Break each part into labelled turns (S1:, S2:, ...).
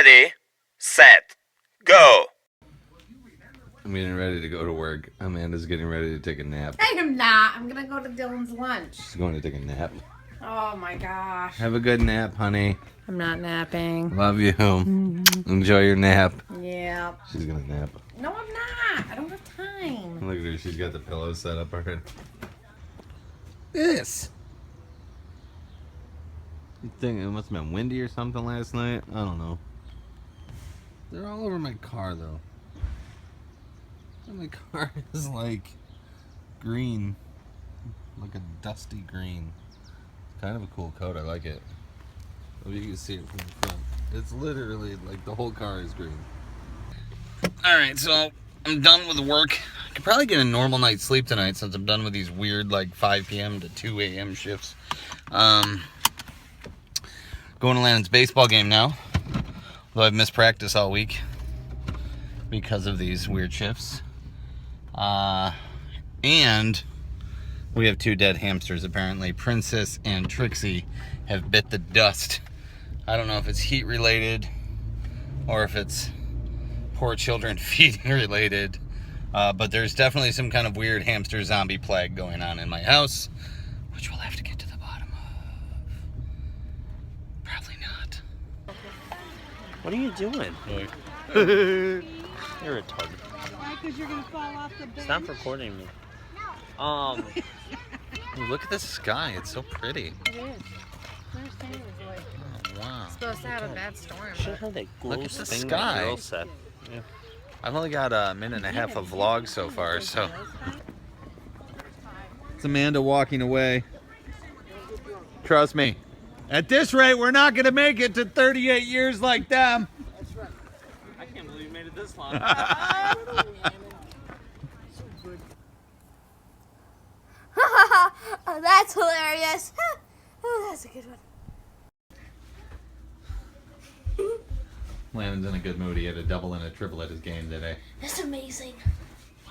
S1: Ready, set, go.
S2: I'm getting ready to go to work. Amanda's getting ready to take a nap.
S3: I am not. I'm gonna go to Dylan's lunch.
S2: She's going to take a nap.
S3: Oh my gosh.
S2: Have a good nap, honey.
S3: I'm not napping.
S2: Love you. Enjoy your nap.
S3: Yeah.
S2: She's gonna nap.
S3: No, I'm not. I don't have time.
S2: Look at her. She's got the pillow set up already. This. You think it must have been windy or something last night? I don't know. They're all over my car though. And my car is like green, like a dusty green. Kind of a cool coat. I like it. Well, you can see it from the front. It's literally like the whole car is green. Alright, so I'm done with work. I could probably get a normal night's sleep tonight since I'm done with these weird like 5 p.m. to 2 a.m. shifts. Going to Landon's baseball game now. Although I've missed practice all week because of these weird shifts. And we have 2 dead hamsters apparently. Princess and Trixie have bit the dust. I don't know if it's heat related or if it's poor children feeding related. But there's definitely some kind of weird hamster zombie plague going on in my house, which we'll have to get to the bottom of. Probably not.
S4: What are you doing? You're a retarded.
S5: Why? Because you're going to fall off the bench?
S4: Stop recording me.
S2: Look at the sky. It's so pretty.
S3: It is. Thursday was like
S2: Oh, wow.
S3: supposed to have a bad storm.
S4: Should have that
S2: Look
S4: gross
S2: at the
S4: thing
S2: sky.
S4: that girl said. Yeah.
S2: I've only got a minute and a half of vlog so far, so. It's Amanda walking away. Trust me. At this rate, we're not going to make it to 38 years like them.
S4: I can't believe you made it this long.
S6: Oh, that's hilarious. Oh, that's a good one.
S2: Landon's in a good mood. He had a double and a triple at his game today.
S6: That's amazing.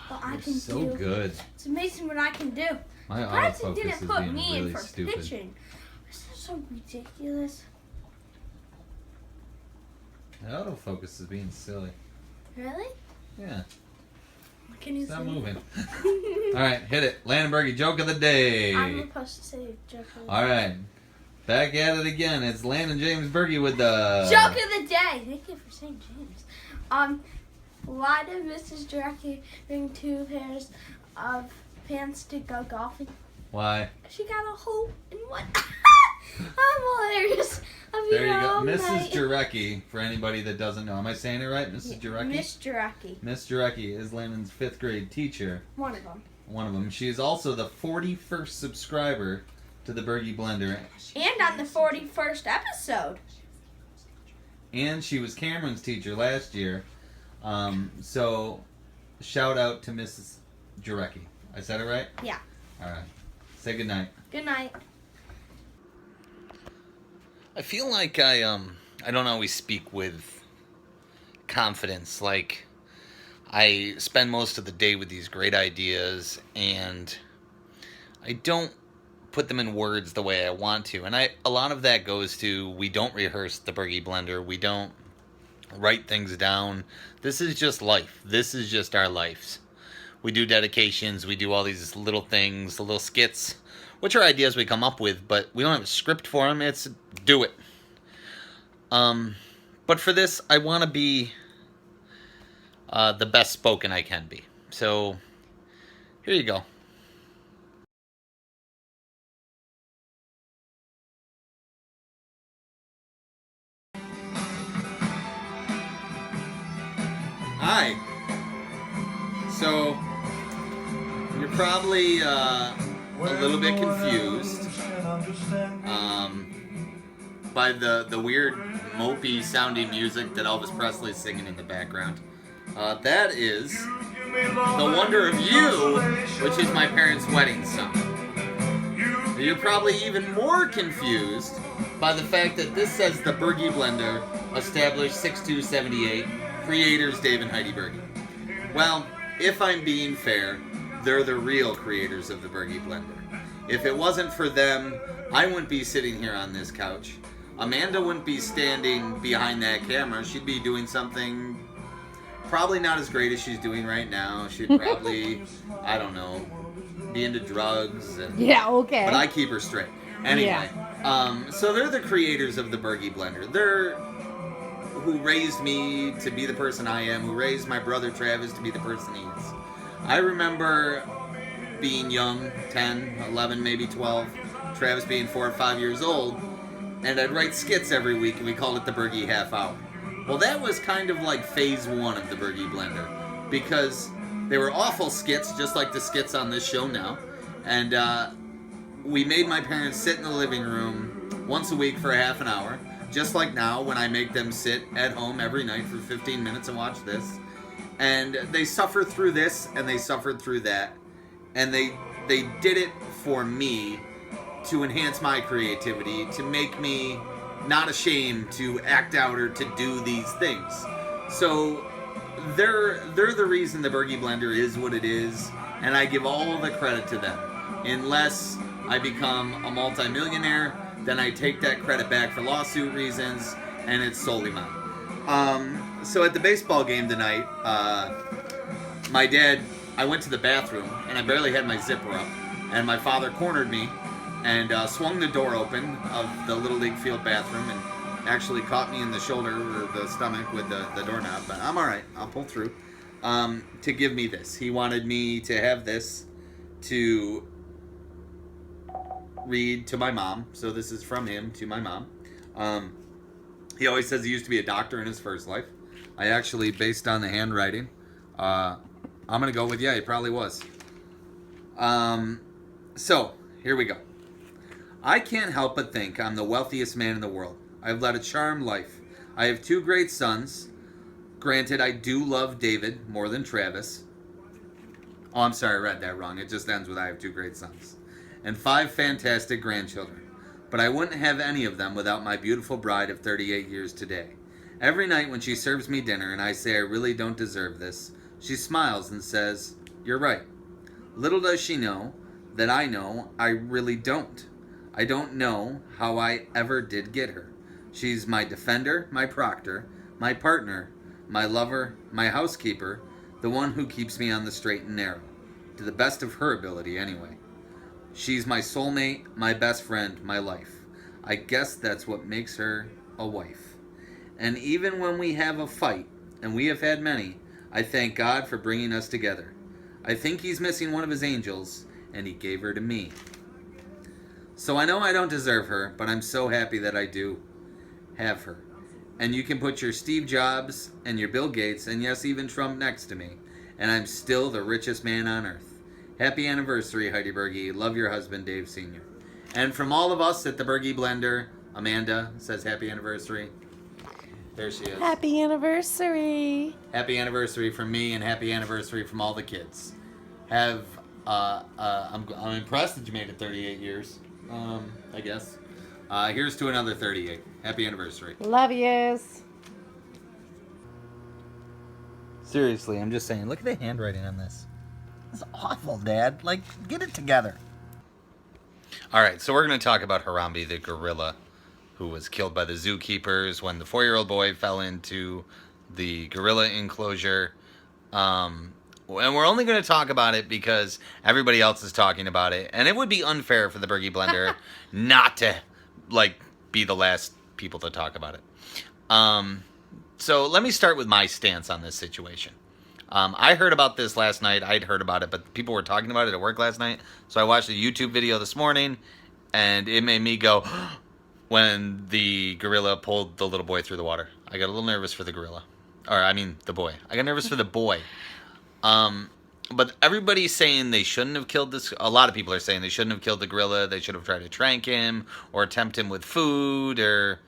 S6: What I
S2: You're
S6: can
S2: so
S6: do.
S2: good.
S6: It's amazing what I can do.
S2: My
S6: Surprised
S2: autofocus
S6: didn't
S2: is
S6: put
S2: being
S6: me
S2: really
S6: in for
S2: stupid.
S6: pitching. This is so ridiculous.
S2: My autofocus is being silly.
S6: Really?
S2: Yeah.
S6: Can you
S2: Stop
S6: see?
S2: moving. All right, hit it. Landon Berge, joke of the day.
S6: I'm supposed to say joke of the
S2: All right. Back at it again. It's Landon James Berge with the...
S6: Joke of the day. Thank you for saying James. Why did Mrs. Jackie bring 2 pairs of pants to go golfing?
S2: Why?
S6: She got a hole in one. I'm hilarious. I'm
S2: There you
S6: here
S2: go.
S6: all
S2: Mrs.
S6: night.
S2: Jarecki, for anybody that doesn't know. Am I saying it right? Mrs. Jarecki?
S6: Miss Jackie.
S2: Miss Jarecki is Landon's 5th grade teacher.
S6: One of them.
S2: One of them. She is also the 41st subscriber to the Berge Blender.
S6: And on the 41st episode.
S2: And she was Cameron's teacher last year. So, shout out to Mrs. Jarecki. I said it right?
S6: Yeah.
S2: All right. Say goodnight.
S6: Good night.
S2: I feel like I don't always speak with confidence. Like, I spend most of the day with these great ideas, and I don't put them in words the way I want to. And a lot of that goes to, we don't rehearse the Berge Blender. We don't write things down. This is just life. This is just our lives. We do dedications. We do all these little things, the little skits, which are ideas we come up with, but we don't have a script for them. It's do it. But for this, I want to be the best spoken I can be. So, here you go. Hi. So, you're probably a little bit confused by the weird mopey sounding music that Elvis Presley's singing in the background. That is The Wonder of You, which is my parents' wedding song. You're probably even more confused by the fact that this says the Berge Blender, established 6278, creators Dave and Heidi Berge. Well, if I'm being fair, they're the real creators of the Berge Blender. If it wasn't for them, I wouldn't be sitting here on this couch. Amanda wouldn't be standing behind that camera. She'd be doing something probably not as great as she's doing right now. She'd probably, I don't know, be into drugs. And,
S3: Yeah, okay.
S2: but I keep her straight. Anyway, so they're the creators of the Bergie Blender. They're who raised me to be the person I am, who raised my brother Travis to be the person he is. I remember being young, 10, 11, maybe 12, Travis being 4 or 5 years old, and I'd write skits every week, and we called it the Bergie Half Hour. Well, that was kind of like phase 1 of the Bergie Blender, because they were awful skits, just like the skits on this show now, and we made my parents sit in the living room once a week for a half an hour, just like now when I make them sit at home every night for 15 minutes and watch this. And they suffered through this, and they suffered through that, and they did it for me to enhance my creativity, to make me not ashamed to act out or to do these things. So they're the reason the Bergie Blender is what it is, and I give all the credit to them. Unless I become a multimillionaire, then I take that credit back for lawsuit reasons, and it's solely mine. So at the baseball game tonight, my dad, I went to the bathroom, and I barely had my zipper up, and my father cornered me and swung the door open of the Little League field bathroom and actually caught me in the shoulder or the stomach with the doorknob, but I'm alright, I'll pull through, to give me this. He wanted me to have this to read to my mom, so this is from him to my mom. He always says he used to be a doctor in his first life. I actually, based on the handwriting, I'm going to go with, yeah, he probably was. So, here we go. I can't help but think I'm the wealthiest man in the world. I've led a charmed life. I have 2 great sons. Granted, I do love David more than Travis. Oh, I'm sorry, I read that wrong. It just ends with I have 2 great sons. And 5 fantastic grandchildren. But I wouldn't have any of them without my beautiful bride of 38 years today. Every night when she serves me dinner and I say I really don't deserve this, she smiles and says, "You're right." Little does she know that I know I really don't. I don't know how I ever did get her. She's my defender, my proctor, my partner, my lover, my housekeeper, the one who keeps me on the straight and narrow. To the best of her ability, anyway. She's my soulmate, my best friend, my life. I guess that's what makes her a wife. And even when we have a fight, and we have had many, I thank God for bringing us together. I think he's missing one of his angels, and he gave her to me. So I know I don't deserve her, but I'm so happy that I do have her. And you can put your Steve Jobs and your Bill Gates, and yes, even Trump next to me, and I'm still the richest man on earth. Happy anniversary, Heidi Bergie. Love your husband, Dave Sr. And from all of us at the Bergie Blender, Amanda says happy anniversary. There she is.
S3: Happy anniversary.
S2: Happy anniversary from me, and happy anniversary from all the kids. I'm impressed that you made it 38 years, I guess. Here's to another 38. Happy anniversary.
S3: Love yous.
S2: Seriously, I'm just saying, look at the handwriting on this. It's awful, Dad. Like, get it together. All right, so we're going to talk about Harambe the gorilla, who was killed by the zookeepers when the 4-year-old boy fell into the gorilla enclosure. And we're only going to talk about it because everybody else is talking about it. And it would be unfair for the Bergie Blender not to, be the last people to talk about it. So let me start with my stance on this situation. I heard about this last night. I'd heard about it, but people were talking about it at work last night. So I watched a YouTube video this morning, and it made me go when the gorilla pulled the little boy through the water. I got a little nervous for the gorilla. The boy. I got nervous for the boy. But everybody's saying they shouldn't have killed this. A lot of people are saying they shouldn't have killed the gorilla. They should have tried to trank him or tempt him with food. Or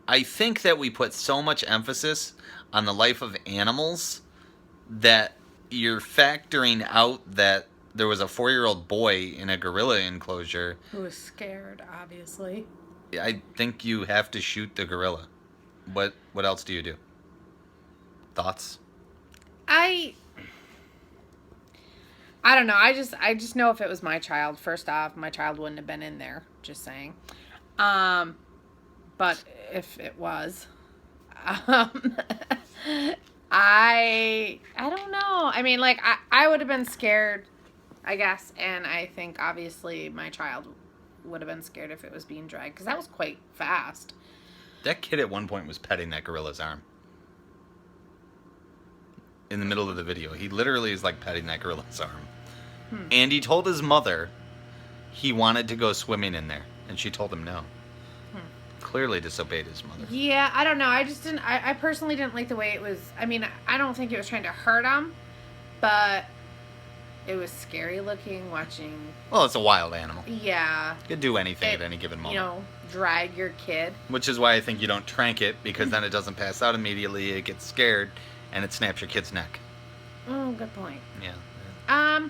S2: I think that we put so much emphasis on the life of animals that you're factoring out that there was a 4-year-old boy in a gorilla enclosure.
S3: Who was scared, obviously.
S2: I think you have to shoot the gorilla. What else do you do? Thoughts?
S3: I don't know. I just know if it was my child, first off, my child wouldn't have been in there. Just saying. but if it was, um, I don't know. I mean, like I would have been scared, I guess, and I think obviously my child would have been scared if it was being dragged because that was quite fast.
S2: That kid at one point was petting that gorilla's arm. In the middle of the video. He literally is like petting that gorilla's arm. And he told his mother he wanted to go swimming in there. And she told him no. Clearly disobeyed his mother.
S3: Yeah, I don't know. I just didn't. I personally didn't like the way it was. I mean, I don't think it was trying to hurt him, but it was scary looking watching.
S2: Well, it's a wild animal.
S3: Yeah.
S2: Could do anything at any given moment.
S3: You know, drag your kid.
S2: Which is why I think you don't trank it, because then it doesn't pass out immediately. It gets scared, and it snaps your kid's neck.
S3: Oh, good point.
S2: Yeah.
S3: I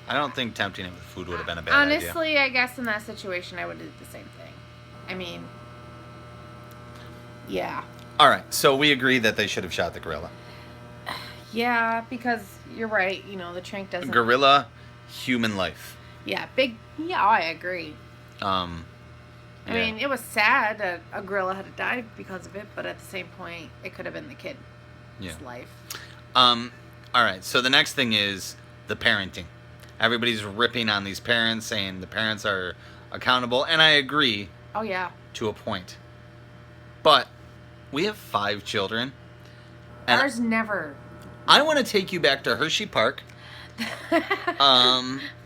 S2: I don't think tempting it with food would have been a bad idea.
S3: Honestly, I guess in that situation, I would have did the same thing. I mean, yeah.
S2: All right, so we agree that they should have shot the gorilla.
S3: Yeah, because you're right. You know, the trank doesn't.
S2: Gorilla, human life.
S3: Yeah, big. Yeah, I agree.
S2: Yeah.
S3: I mean, it was sad that a gorilla had to die because of it, but at the same point, it could have been the kid's life.
S2: All right, so the next thing is the parenting. Everybody's ripping on these parents, saying the parents are accountable, and I agree.
S3: Oh, yeah.
S2: To a point. But we have 5 children. And
S3: Ours never.
S2: I want to take you back to Hershey Park.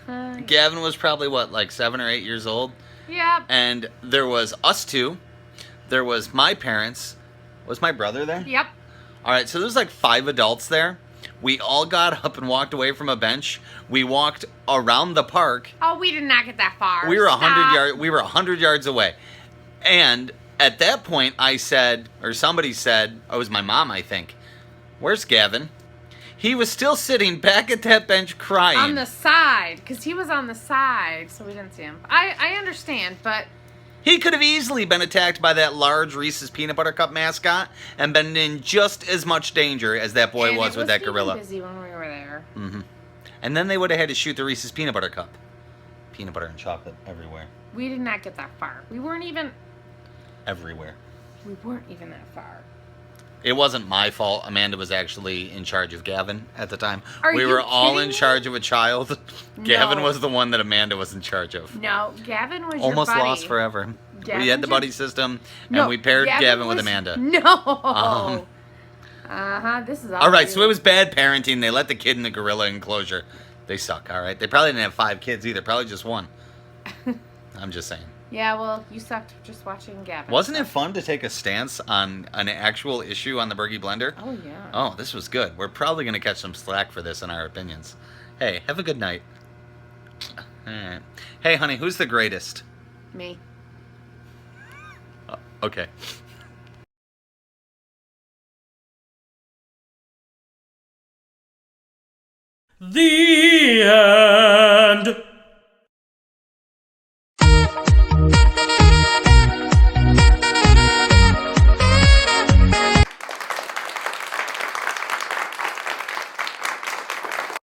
S2: Gavin was probably, like 7 or 8 years old?
S3: Yeah.
S2: And there was us 2. There was my parents. Was my brother there?
S3: Yep.
S2: All right, so there's like 5 adults there. We all got up and walked away from a bench. We walked around the park.
S3: Oh, we did not get that far.
S2: We were
S3: Stop.
S2: We were 100 yards away. And at that point, I said, or somebody said, oh, it was my mom, I think. Where's Gavin? He was still sitting back at that bench crying.
S3: On the side, because he was on the side, so we didn't see him. I understand, but
S2: He could have easily been attacked by that large Reese's Peanut Butter Cup mascot and been in just as much danger as that boy was with that gorilla.
S3: Busy when we were there.
S2: Mm-hmm. And then they would have had to shoot the Reese's Peanut Butter Cup. Peanut butter and chocolate everywhere.
S3: We did not get that far. We weren't even that far.
S2: It wasn't my fault. Amanda was actually in charge of Gavin at the time.
S3: Are
S2: we
S3: you
S2: were all
S3: kidding
S2: in
S3: me?
S2: charge of a child. Gavin
S3: No.
S2: was the one that Amanda was in charge of.
S3: No, Gavin was
S2: Almost
S3: your buddy.
S2: lost forever.
S3: Gavin's
S2: We had the
S3: your-
S2: buddy system, and
S3: No,
S2: we paired Gavin with
S3: was-
S2: Amanda.
S3: No. This is
S2: All right,
S3: you.
S2: so it was bad parenting. They let the kid in the gorilla enclosure. They suck, all right? They probably didn't have 5 kids either. Probably just 1. I'm just saying.
S3: Yeah, well, you sucked just watching Gavin.
S2: Wasn't it fun to take a stance on an actual issue on the Bergie Blender?
S3: Oh, yeah.
S2: Oh, this was good. We're probably going to catch some slack for this in our opinions. Hey, have a good night. All right. Hey, honey, who's the greatest?
S3: Me.
S2: Okay.
S7: The